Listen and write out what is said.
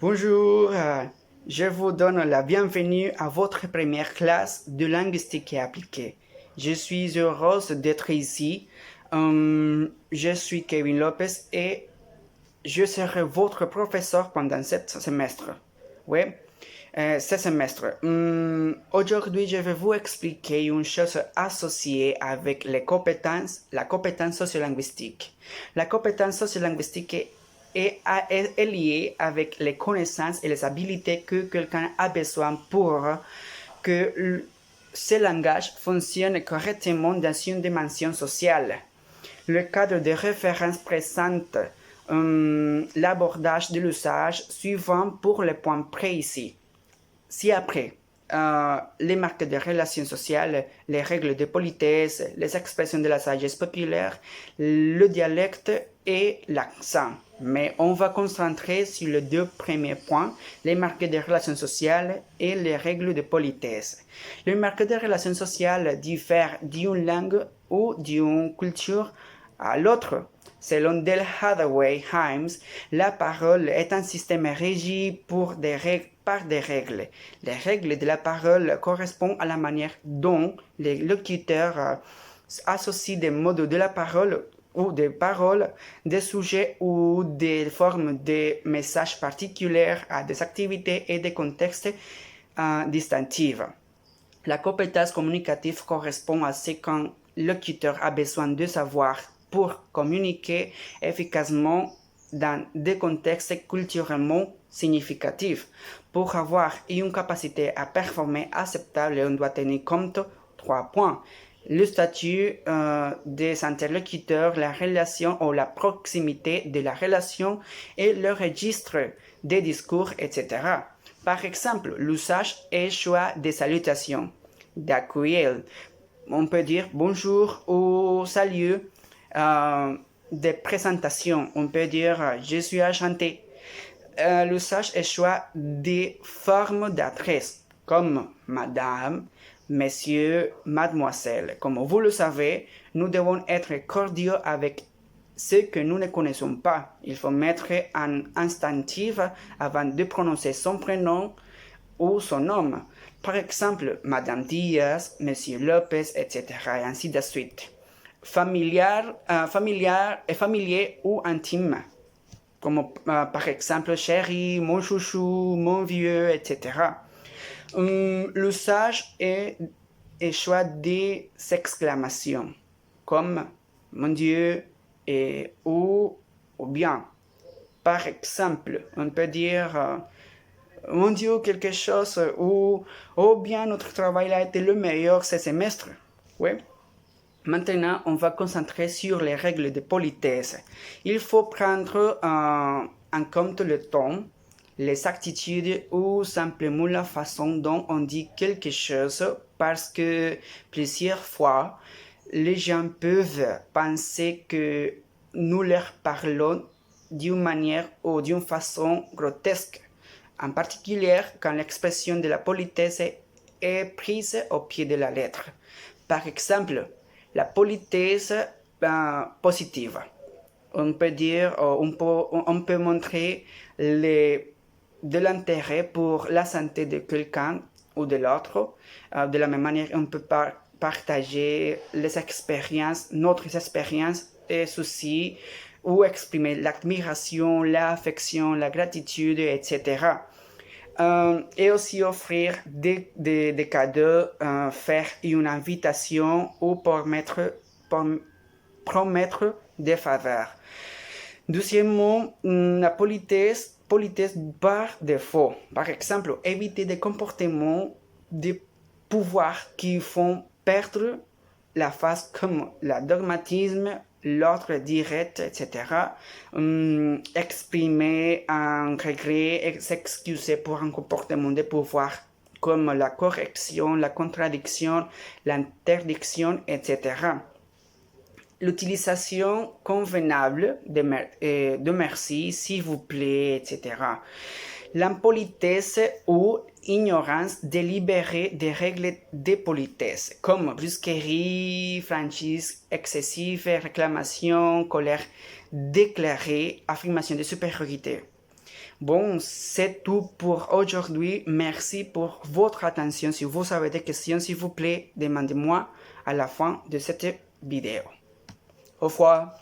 Bonjour, je vous donne la bienvenue à votre première classe de linguistique et appliquée. Je suis heureuse d'être ici. Je suis Kevin Lopez et je serai votre professeur pendant ce semestre. Oui, ce semestre. Aujourd'hui, je vais vous expliquer une chose associée avec la compétence sociolinguistique. La compétence sociolinguistique est liée avec les connaissances et les habiletés que quelqu'un a besoin pour que ce langage fonctionne correctement dans une dimension sociale. Le cadre de référence présente l'abordage de l'usage suivant pour les points précis. Si après, les marques de relations sociales, les règles de politesse, les expressions de la sagesse populaire, le dialecte et l'accent. Mais on va concentrer sur les deux premiers points, les marques de relations sociales et les règles de politesse. Les marques de relations sociales diffèrent d'une langue ou d'une culture à l'autre. Selon Del Hathaway Himes, la parole est un système régi par des règles. Les règles de la parole correspondent à la manière dont les locuteurs associent des modes de la parole ou des paroles, des sujets ou des formes de messages particuliers à des activités et des contextes distinctifs. La compétence communicative correspond à ce qu'un locuteur a besoin de savoir pour communiquer efficacement dans des contextes culturellement significatifs. Pour avoir une capacité à performer acceptable, on doit tenir compte 3 points. Le statut des interlocuteurs, la relation ou la proximité de la relation et le registre des discours, etc. Par exemple, l'usage et choix des salutations, d'accueil. On peut dire bonjour ou salut. Des présentations, on peut dire je suis enchanté. L'usage et choix des formes d'adresse comme madame, monsieur, mademoiselle. Comme vous le savez, nous devons être cordiaux avec ceux que nous ne connaissons pas. Il faut mettre un instantif avant de prononcer son prénom ou son nom. Par exemple, Madame Diaz, Monsieur Lopez, etc. et ainsi de suite. Familier ou intime, comme par exemple chéri, mon chouchou, mon vieux, etc. L'usage et choix des exclamations, comme mon Dieu ou bien. Par exemple, on peut dire mon Dieu, quelque chose ou oh bien, notre travail a été le meilleur ce semestre. Oui. Maintenant, on va concentrer sur les règles de politesse. Il faut prendre en compte le ton, les attitudes ou simplement la façon dont on dit quelque chose parce que plusieurs fois, les gens peuvent penser que nous leur parlons d'une manière ou d'une façon grotesque, en particulier quand l'expression de la politesse est prise au pied de la lettre. Par exemple, la politesse positive. On peut dire, on peut montrer de l'intérêt pour la santé de quelqu'un ou de l'autre. De la même manière, on peut partager les expériences, notre expérience et ceci, ou exprimer l'admiration, l'affection, la gratitude, etc. Et aussi offrir des cadeaux, faire une invitation ou promettre des faveurs. Deuxièmement, la politesse par défaut. Par exemple, éviter des comportements de pouvoir qui font perdre la face comme le dogmatisme, l'ordre direct, etc. Exprimer un regret et s'excuser pour un comportement de pouvoir comme la correction, la contradiction, l'interdiction, etc. L'utilisation convenable de merci, s'il vous plaît, etc. L'impolitesse ou ignorance délibérée des règles de politesse, comme brusquerie, franchise excessive, réclamation, colère déclarée, affirmation de supériorité. Bon, c'est tout pour aujourd'hui. Merci pour votre attention. Si vous avez des questions, s'il vous plaît, demandez-moi à la fin de cette vidéo. Au revoir.